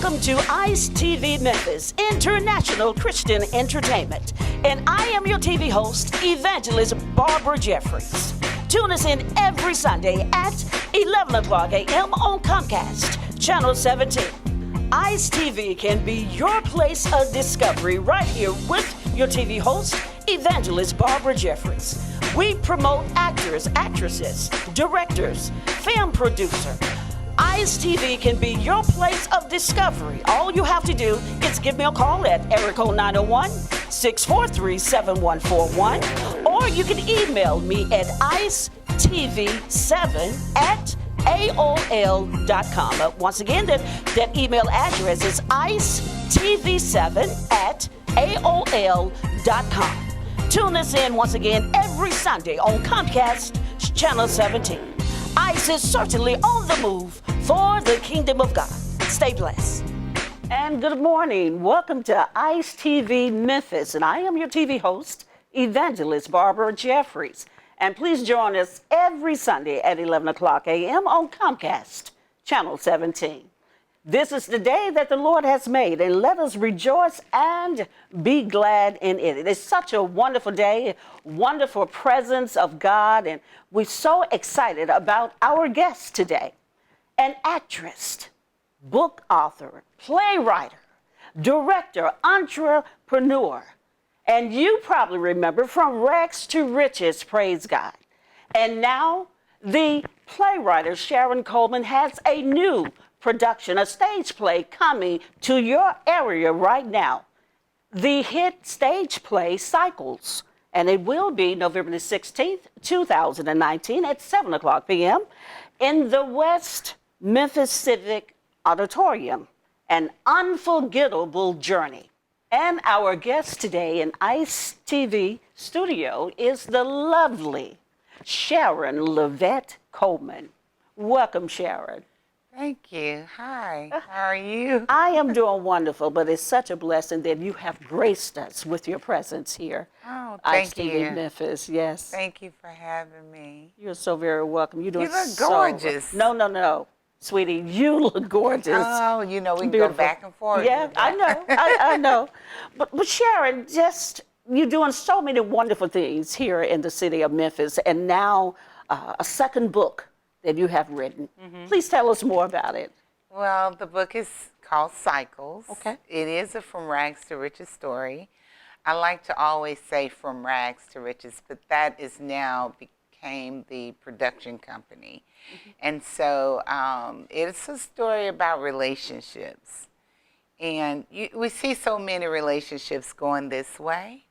Welcome to ICE TV Memphis, International Christian Entertainment. And I am your TV host, Evangelist Barbara Jeffries. Tune us in every Sunday at 11 o'clock a.m. on Comcast, Channel 17. ICE TV can be your place of discovery right here with your TV host, Evangelist Barbara Jeffries. We promote actors, actresses, directors, film producer. ICE TV can be your place of discovery. All you have to do is give me a call at area code 901-643-7141, or you can email me at icetv7@aol.com. Once again, that email address is icetv7@aol.com. Tune us in once again every Sunday on Comcast Channel 17. ICE is certainly on the move for the kingdom of God. Stay blessed. And good morning. Welcome to ICE TV Memphis. And I am your TV host, Evangelist Barbara Jeffries. And please join us every Sunday at 11 o'clock a.m. on Comcast, Channel 17. This is the day that the Lord has made, and let us rejoice and be glad in it. It is such a wonderful day, wonderful presence of God, and we're so excited about our guest today. An actress, book author, playwright, director, entrepreneur. And you probably remember From Rags to Riches, praise God. And now the playwright Sharon Coleman has a new production, a stage play coming to your area right now. The hit stage play Cycles, and it will be November the 16th, 2019 at 7 o'clock p.m. in the West Memphis Civic Auditorium, An Unforgettable Journey. And our guest today in ICE TV studio is the lovely Sharon Coleman. Welcome, Sharon. Thank you. Hi. How are you? I am doing wonderful, but it's such a blessing that you have graced us with your presence here. Oh, thank you. ICE TV Memphis, yes. Thank you for having me. You're so very welcome. You look gorgeous. No. Sweetie, you look gorgeous. Oh, we can Beautiful. go back and forth. Yeah, I know. I know. But Sharon, you're doing so many wonderful things here in the city of Memphis, and now a second book that you have written. Mm-hmm. Please tell us more about it. Well, the book is called Cycles. Okay. It is a From Rags to Riches story. I like to always say From Rags to Riches, but that is now became the production company. Mm-hmm. And so it's a story about relationships. And we see so many relationships going this way.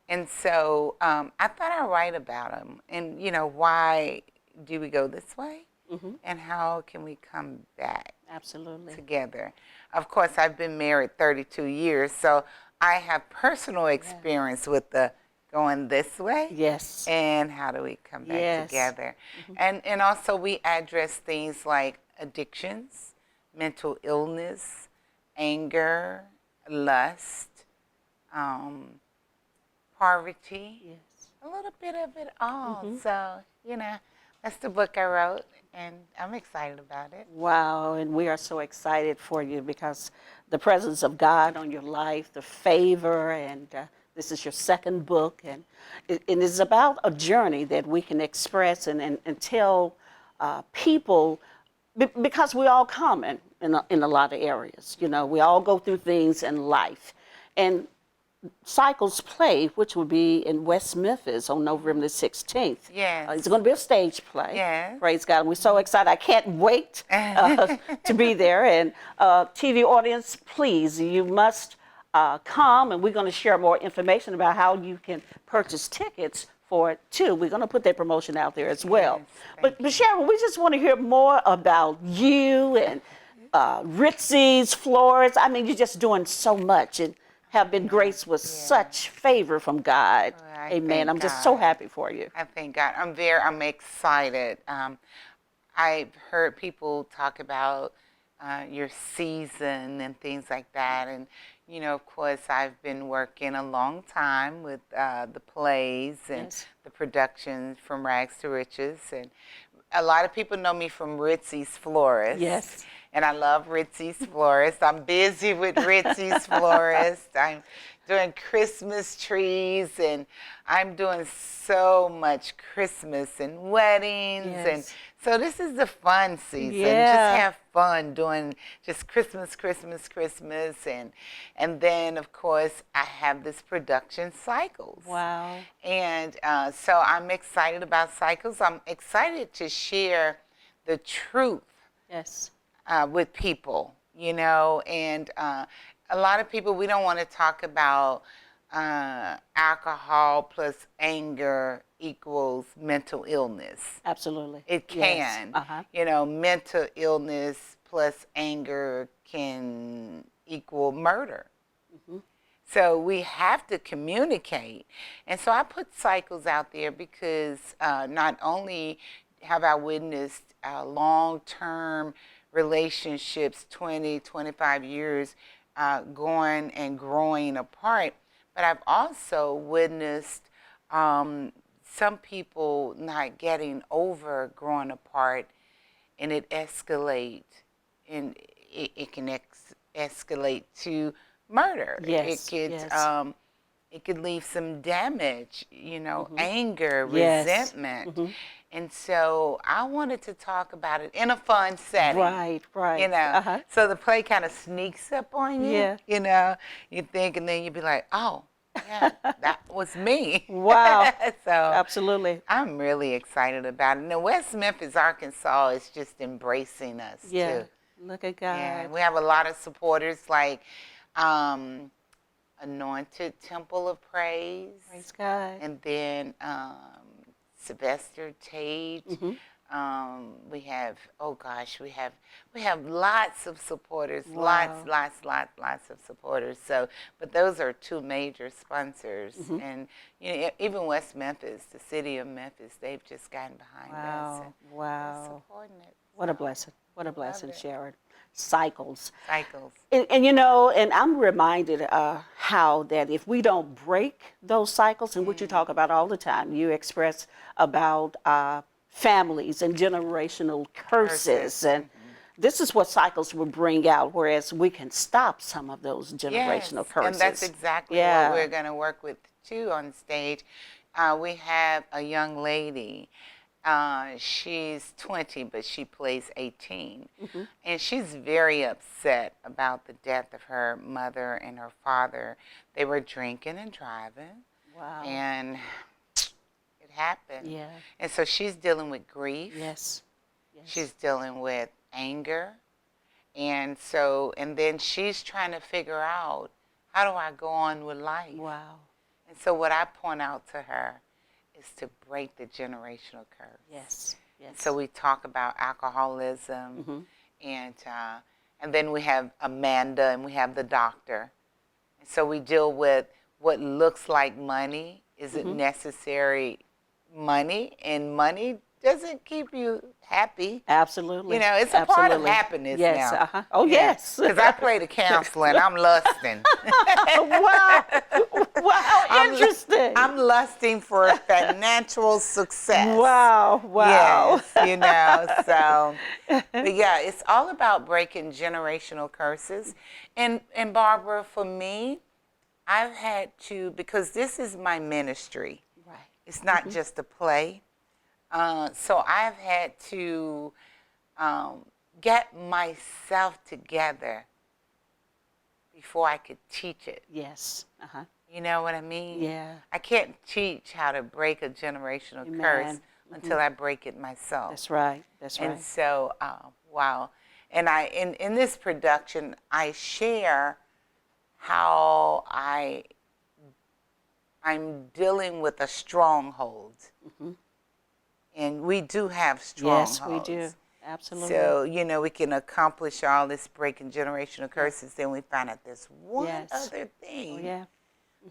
And so I thought I'd write about them and, why do we go this way? Mm-hmm. And how can we come back absolutely together? Of course, I've been married 32 years, so I have personal experience with the going this way. Yes. And how do we come back together? Mm-hmm. And also we address things like addictions, mental illness, anger, lust, poverty, a little bit of it all. Mm-hmm. So, that's the book I wrote, and I'm excited about it. Wow, and we are so excited for you because the presence of God on your life, the favor, and this is your second book, and it is about a journey that we can express and tell people, because we all common in a lot of areas. We all go through things in life. And Cycles play, which will be in West Memphis on November the 16th. Yes. It's going to be a stage play. Yes. Praise God. And we're so excited. I can't wait to be there. And TV audience, please, you must come, and we're going to share more information about how you can purchase tickets for it too. We're going to put that promotion out there as well. Yes, but Sharon, we just want to hear more about you and Ritzy's Flores. I mean, you're just doing so much and have been graced with such favor from God. Well, amen. I'm just so happy for you. I thank God. I'm excited. I've heard people talk about your season and things like that. And, of course, I've been working a long time with the plays and the productions From Rags to Riches. And a lot of people know me from Ritzy's Flores. Yes. And I love Ritzy's Florist. I'm busy with Ritzy's Florist. I'm doing Christmas trees, and I'm doing so much Christmas and weddings. And Yes. so this is the fun season. Yeah. Just have fun doing just Christmas, Christmas, Christmas. And then, of course, I have this production Cycles. Wow. And so I'm excited about Cycles. I'm excited to share the truth Yes. with people, you know, and a lot of people, we don't want to talk about alcohol plus anger equals mental illness. Absolutely. It Yes. can. Uh-huh. You know, mental illness plus anger can equal murder. Mm-hmm. So we have to communicate. And so I put Cycles out there because not only have I witnessed long-term relationships, 20, 25 years going and growing apart, but I've also witnessed some people not getting over growing apart, and it escalate, and it can escalate to murder. Yes. It could leave some damage, you know, Mm-hmm. anger, Yes. resentment. Mm-hmm. And so I wanted to talk about it in a fun setting. Right. Right. You know, Uh-huh. so the play kind of sneaks up on you. Yeah. You know, you think, and then you'd be like, oh, yeah, that was me. Wow. So Absolutely. I'm really excited about it. And West Memphis, Arkansas is just embracing us Yeah. too. Look at God. Yeah, we have a lot of supporters like Anointed Temple of Praise, Praise God. and then Sylvester Tate. Mm-hmm. We have, oh gosh, we have lots of supporters, Wow. lots of supporters. So, but those are two major sponsors, Mm-hmm. and you know, even West Memphis, the city of Memphis, they've just gotten behind us. Wow. And they're Wow. supporting it. What a blessing. What a blessing, it. Sharon. Cycles. Cycles. And you know, and I'm reminded how that if we don't break those cycles, and what you talk about all the time, you express about families and generational curses, and this is what cycles will bring out, whereas we can stop some of those generational curses. And that's exactly Yeah. what we're going to work with too on stage. We have a young lady. She's 20, but she plays 18. Mm-hmm. And she's very upset about the death of her mother and her father. They were drinking and driving. Wow. And it happened. Yeah. And so she's dealing with grief. Yes. Yes. She's dealing with anger. And then she's trying to figure out, how do I go on with life? Wow. And so what I point out to her is to break the generational curse. Yes. Yes. So we talk about alcoholism, Mm-hmm. and then we have Amanda, and we have the doctor. And so we deal with what looks like money isn't necessary money, and money doesn't keep you happy. Absolutely. You know, it's a part of Absolutely. happiness Yes. now. Uh-huh. Oh, yes. Because I play the counselor, and I'm lusting. Wow. Wow. Interesting. I'm lusting for financial success. Wow. Wow. Yes, you know, so, but yeah, it's all about breaking generational curses. And Barbara, for me, I've had to, because this is my ministry. Right. It's not just a play. So I've had to get myself together before I could teach it. Yes. Uh-huh. You know what I mean? Yeah. I can't teach how to break a generational curse until I break it myself. That's right. That's right. And so, wow. And in this production, I share how I'm dealing with a stronghold. And we do have strongholds. Yes, we do. Absolutely. So, you know, we can accomplish all this breaking generational curses, then we find out there's one other thing. Oh, yeah.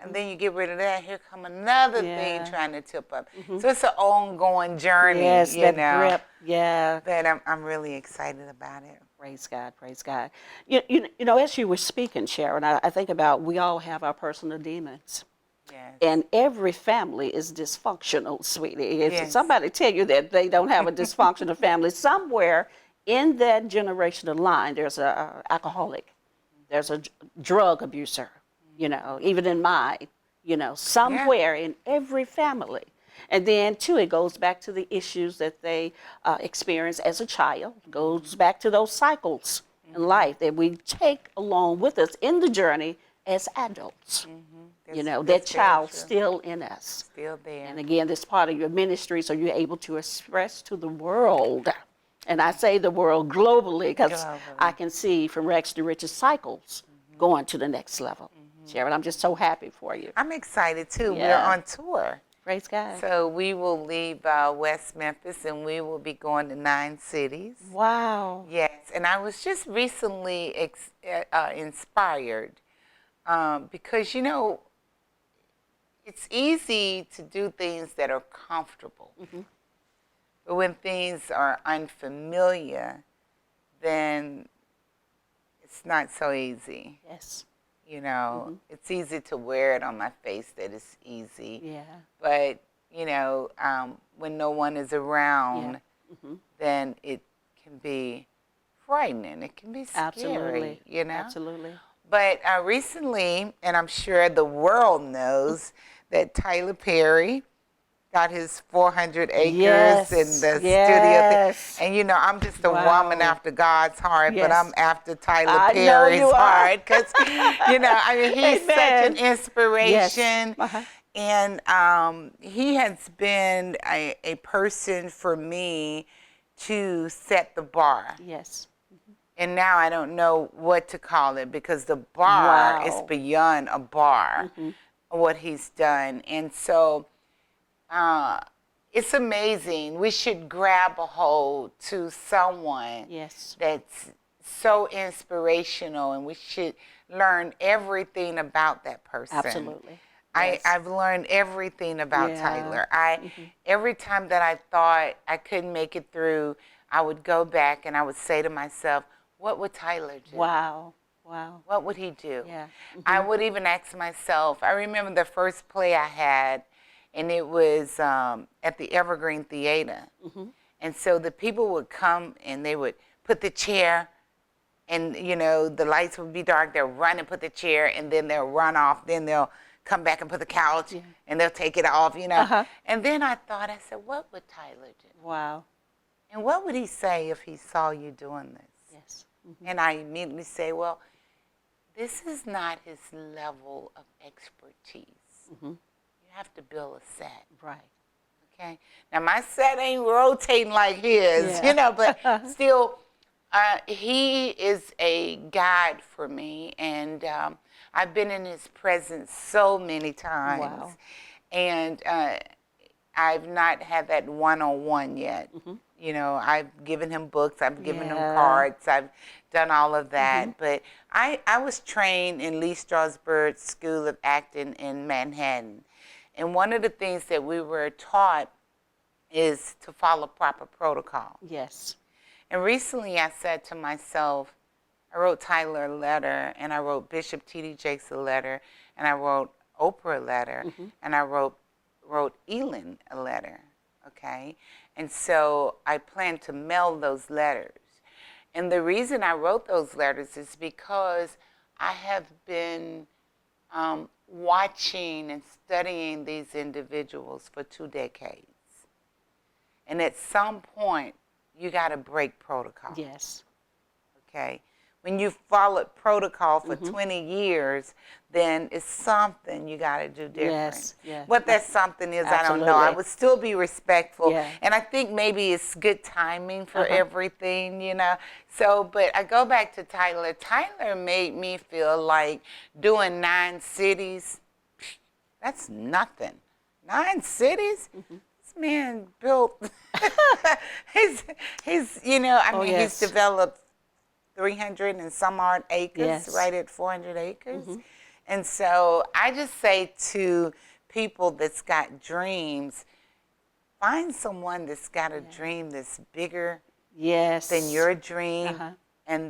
And then you get rid of that, here come another thing Yeah. trying to tip up. So it's an ongoing journey, Yes, you that know. grip. Yeah. But I'm really excited about it. Praise God. Praise God. You know, as you were speaking, Sharon, I think about we all have our personal demons. Yes. And every family is dysfunctional, sweetie. If Yes. somebody tell you that they don't have a dysfunctional family, somewhere in that generational line, there's a alcoholic, there's a drug abuser, you know, even in mine, you know, Yeah. somewhere in every family. And then, too, it goes back to the issues that they experience as a child, goes back to those cycles in life that we take along with us in the journey as adults. You know, that That's very child true. still in us. Still there. And again, this part of your ministry, so you're able to express to the world. And I say the world globally because I Globally. can see from rags to riches cycles going to the next level. Sharon, I'm just so happy for you. I'm excited too. We're Yeah. on tour. Praise God. So we will leave West Memphis and we will be going to 9 cities. Wow. Yes, and I was just recently inspired because, you know, it's easy to do things that are comfortable. But when things are unfamiliar, then it's not so easy. Yes. You know, it's easy to wear it on my face that it's easy. Yeah. But, you know, when no one is around, then it can be frightening. It can be scary, Absolutely. you know? Absolutely. But recently, and I'm sure the world knows, that Tyler Perry got his 400 acres Yes, in the yes. studio. And, you know, I'm just a Wow. woman after God's heart, but Yes. I'm after Tyler I know Perry's you are. heart. Because, you know, I mean, he's such an Amen. inspiration. Uh-huh. And he has been a person for me to set the bar. Yes. And now I don't know what to call it because the bar is Wow. beyond a bar, what he's done. And so it's amazing. We should grab a hold to someone Yes. that's so inspirational, and we should learn everything about that person. Absolutely. Yes. I've learned everything about Yeah. Tyler. Every time that I thought I couldn't make it through, I would go back and I would say to myself, what would Tyler do? Wow. Wow. What would he do? Yeah. I would even ask myself, I remember the first play I had, and it was at the Evergreen Theater. And so the people would come and they would put the chair, and, you know, the lights would be dark. They'll run and put the chair, and then they'll run off. Then they'll come back and put the couch, and they'll take it off, you know. And then I thought, I said, what would Tyler do? Wow. And what would he say if he saw you doing this? Yes. And I immediately say, well, this is not his level of expertise. You have to build a set. Right. Okay? Now, my set ain't rotating like his, Yeah. you know, but still, he is a guide for me. And I've been in his presence so many times. Wow. And I've not had that one-on-one yet. You know, I've given him books, I've given him cards, I've done all of that. But I was trained in Lee Strasberg's School of Acting in Manhattan. And one of the things that we were taught is to follow proper protocol. Yes. And recently I said to myself, I wrote Tyler a letter, and I wrote Bishop T.D. Jakes a letter, and I wrote Oprah a letter, and I wrote Elin a letter, okay? And so I plan to mail those letters. And the reason I wrote those letters is because I have been watching and studying these individuals for 2 decades. And at some point, you got to break protocol. Yes. Okay? When you've followed protocol for 20 years, then it's something you got to do different. Yes, yeah. What that something is, I don't know. I Absolutely. would still be respectful. Yeah. And I think maybe it's good timing for everything, you know. So, but I go back to Tyler. Tyler made me feel like doing 9 cities, that's nothing. 9 cities? This man built, he's you know, I mean, yes. he's developed 300 and some odd acres, Yes. right at 400 acres. And so I just say to people that's got dreams, find someone that's got a dream that's bigger Yes. than your dream,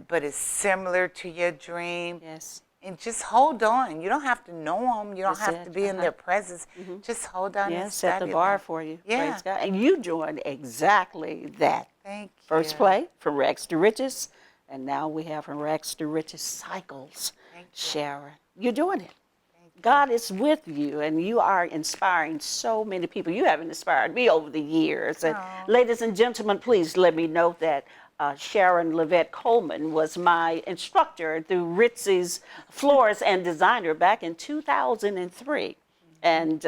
but is similar to your dream, Yes. and just hold on. You don't have to know them. You don't That's have to it. be in their presence. Just hold on Yeah, and set the study bar them. for you. Yeah. Praise God. And you doing exactly that. Thank you. First play, From Rags to Riches, and now we have From Rags to Riches Cycles. Thank you. Sharon, you're doing it. Thank you. God is with you, and you are inspiring so many people. You have inspired me over the years. And Aw. ladies and gentlemen, please let me know that Sharon Coleman was my instructor through Ritzy's Florist and Designer back in 2003. And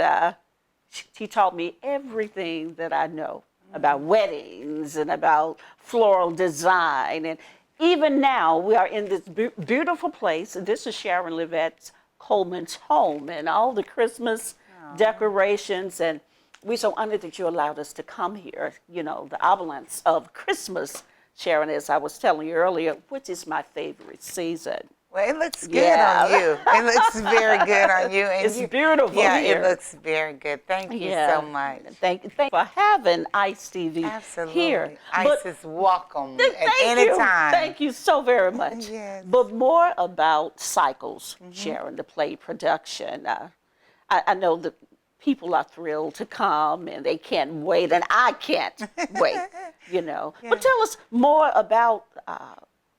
he taught me everything that I know about weddings and about floral design. And even now, we are in this beautiful place. This is Sharon Coleman's home, and all the Christmas decorations. And we're so honored that you allowed us to come here. You know, the opulence of Christmas, Sharon, as I was telling you earlier, which is my favorite season. Well, it looks good Yeah. on you. It looks very good on you. And It's beautiful Yeah, here. it looks very good. Thank you so much. Thank you for having ICE TV Absolutely. here. ICE is welcome at Thank any you. time. Thank you so very much. Yes. But more about Cycles, Sharon, the play production. I know that people are thrilled to come and they can't wait, and I can't wait, you know. But tell us more about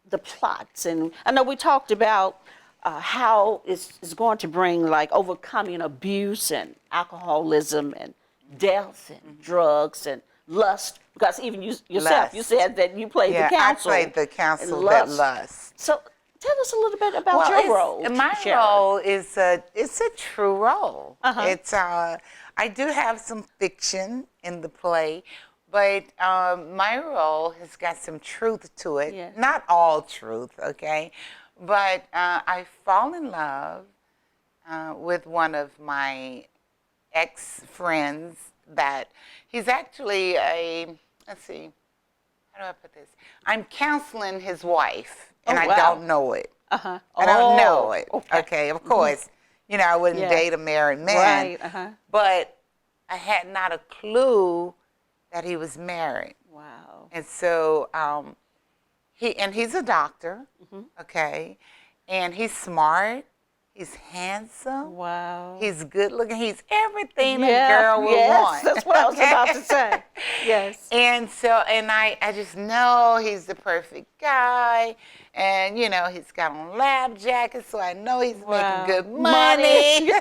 the plots. And I know we talked about how it's going to bring, like, overcoming abuse and alcoholism and death and drugs and lust. Because even you yourself, you Lust. said that you played the counsel. I played the counsel in that lust. So tell us a little bit about your role. My Sharon. role is it's a true role. Uh-huh. It's I do have some fiction in the play, but my role has got some truth to it. Yeah. Not all truth, okay, but I fall in love with one of my ex-friends that he's actually let's see, how do I put this? I'm counseling his wife, and I don't know it. Uh-huh. I don't know it. Okay. Okay, of course. You know, I wouldn't date a married man. Right. Uh-huh. But I had not a clue that he was married. Wow. And so he's a doctor, okay, and he's smart, he's handsome, Wow. he's good looking, he's everything a Yeah, girl would yes, want. that's what I was about to say. Yes. And so, and I just know he's the perfect guy. And, you know, he's got on lab jackets, so I know he's making good money.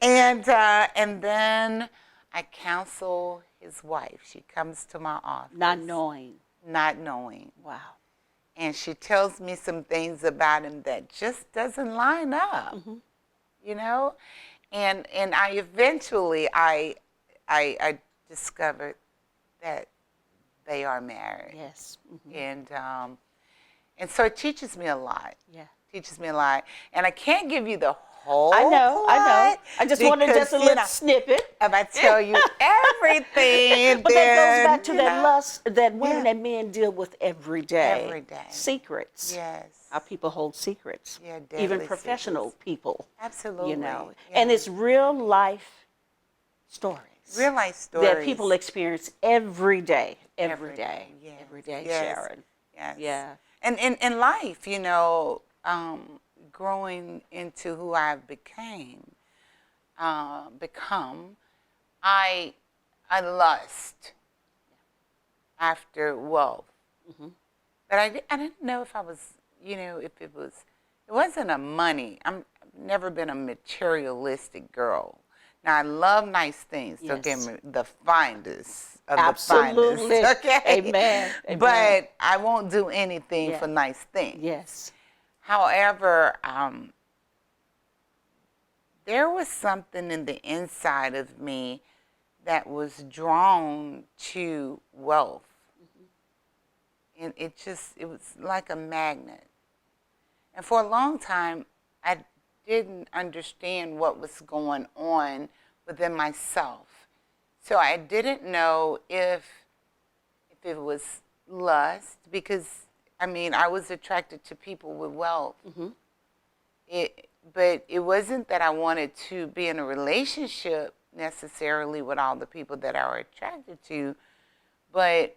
And then I counsel his wife. She comes to my office. Not knowing. Not knowing. Wow. And she tells me some things about him that just doesn't line up, you know? And I eventually, I discovered that they are married. Yes. And so it teaches me a lot. Yeah. Teaches me a lot. And I can't give you the whole I know. plot I just wanted just a because, little snippet. if I tell you everything, But that goes back to then, that lust that women and men deal with every day. Every day. Secrets. Yes. How people hold secrets. Yeah, even deadly professional secrets. people. Absolutely. You know. Yeah. And it's real life stories. Real life stories. That people experience every day. Every Every day. day, yes. Every day, Yes. Sharon. Yes. Yeah. And in life, you know, growing into who I've become, I lust after wealth. But I didn't know if I was, you know, if it wasn't a money. I've never been a materialistic girl. Now, I love nice things. Don't get me the finest of Absolutely. the finest. Okay? Amen. Amen. But I won't do anything for nice things. Yes. However, there was something in the inside of me that was drawn to wealth. And it was like a magnet. And for a long time, I didn't understand what was going on within myself. So I didn't know if it was lust, because, I mean, I was attracted to people with wealth. But it wasn't that I wanted to be in a relationship necessarily with all the people that I were attracted to, but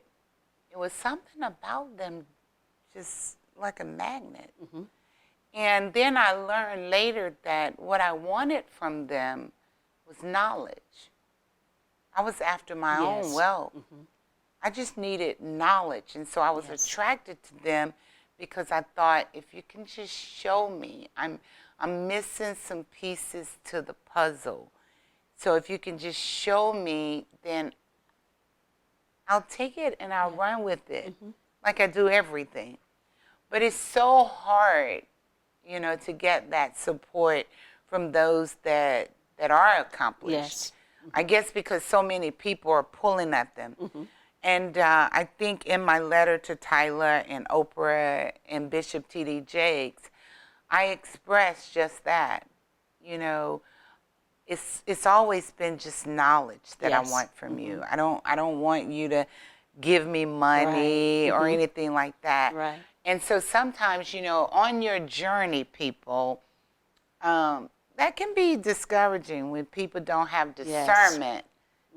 it was something about them just like a magnet. And then I learned later that what I wanted from them was knowledge. I was after my own wealth. I just needed knowledge. And so I was attracted to them because I thought, if you can just show me, I'm missing some pieces to the puzzle. So if you can just show me, then I'll take it and I'll run with it, like I do everything. But it's so hard, you know, to get that support from those that are accomplished. Yes. I guess because so many people are pulling at them. And I think in my letter to Tyler and Oprah and Bishop T.D. Jakes, I expressed just that. You know, it's always been just knowledge that I want from you. I don't want you to give me money or anything like that. Right. And so sometimes, you know, on your journey, people, that can be discouraging when people don't have discernment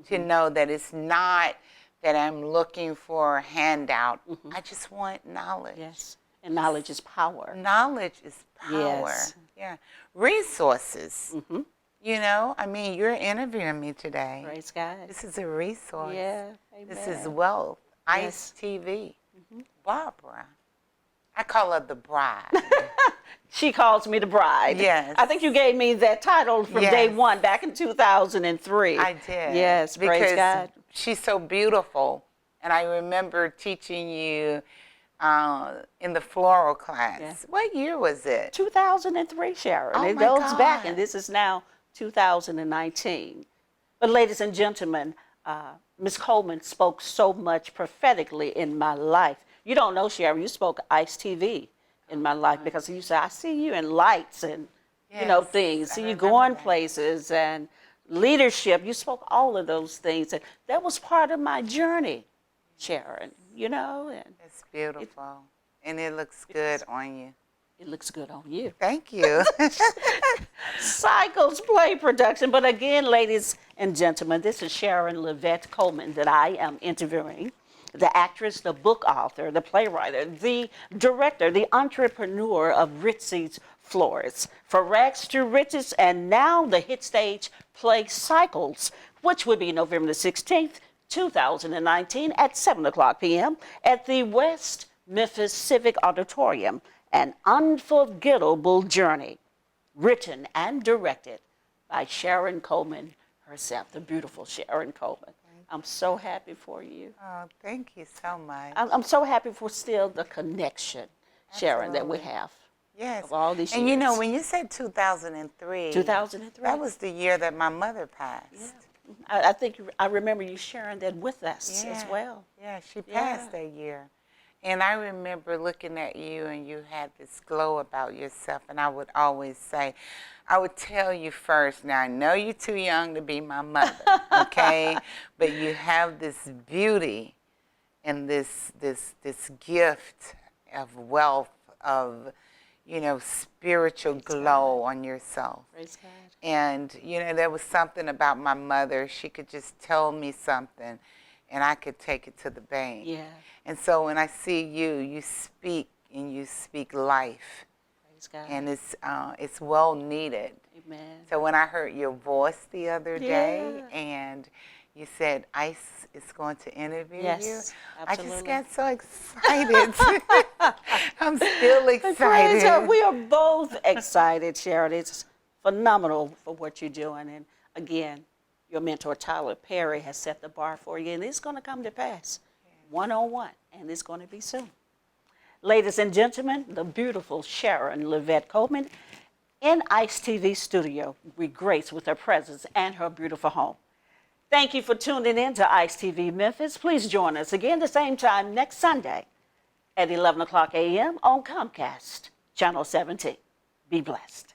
to know that it's not that I'm looking for a handout. I just want knowledge. Yes. And knowledge is power. Knowledge is power. Yes. Yeah. Resources. You know, I mean, you're interviewing me today. Praise God. This is a resource. Yeah. This Amen. is wealth. Yes. ICE TV. Barbara. I call her the bride. She calls me the bride. Yes. I think you gave me that title from day one back in 2003. I did. Yes, praise because God. She's so beautiful. And I remember teaching you in the floral class. Yeah. What year was it? 2003, Sharon. Oh It my goes back, God. and this is now 2019. But ladies and gentlemen, Ms. Coleman spoke so much prophetically in my life. You don't know, Sharon, you spoke ICE TV in my life because you said, I see you in lights and, you know, Yes, things. I See you remember going that. places and leadership. You spoke all of those things. And that was part of my journey, Sharon, you know. And It's beautiful. And it looks good on you. it looks good on you. Thank you. Cycles Play Production. But again, ladies and gentlemen, this is Sharon Coleman that I am interviewing. The actress, the book author, the playwright, the director, the entrepreneur of Ritzy's Floors. For Rags to Riches, and now the hit stage play Cycles, which will be November the 16th, 2019 at 7 o'clock p.m. at the West Memphis Civic Auditorium. An unforgettable journey, written and directed by Sharon Coleman herself, the beautiful Sharon Coleman. I'm so happy for you. Oh, thank you so much. I'm so happy for still the connection, Sharon, that we Absolutely. have Yes. of all these years. And you know, when you said 2003, 2003. that was the year that my mother passed. I think I remember you sharing that with us as Yeah. well. Yeah, she passed that year. And I remember looking at you and you had this glow about yourself. And I would always say, I would tell you first, now I know you're too young to be my mother, okay? But you have this beauty and this gift of wealth, of, you know, spiritual glow on yourself. Praise God. And, you know, there was something about my mother. She could just tell me something, and I could take it to the bank. Yeah. And so when I see you, you speak, and you speak life. Praise God. And it's well needed. Amen. So when I heard your voice the other day, Yeah. and you said ICE is going to interview Yes, you, absolutely. I just got so excited. I'm still Praise God. excited. We are both excited, Sharon. It's phenomenal for what you're doing. And again, your mentor, Tyler Perry, has set the bar for you, and it's going to come to pass. One-on-one, and it's going to be soon. Ladies and gentlemen, the beautiful Sharon Coleman in ICE TV studio. We grace with her presence and her beautiful home. Thank you for tuning in to ICE TV Memphis. Please join us again the same time next Sunday at 11 o'clock a.m. on Comcast, Channel 17. Be blessed.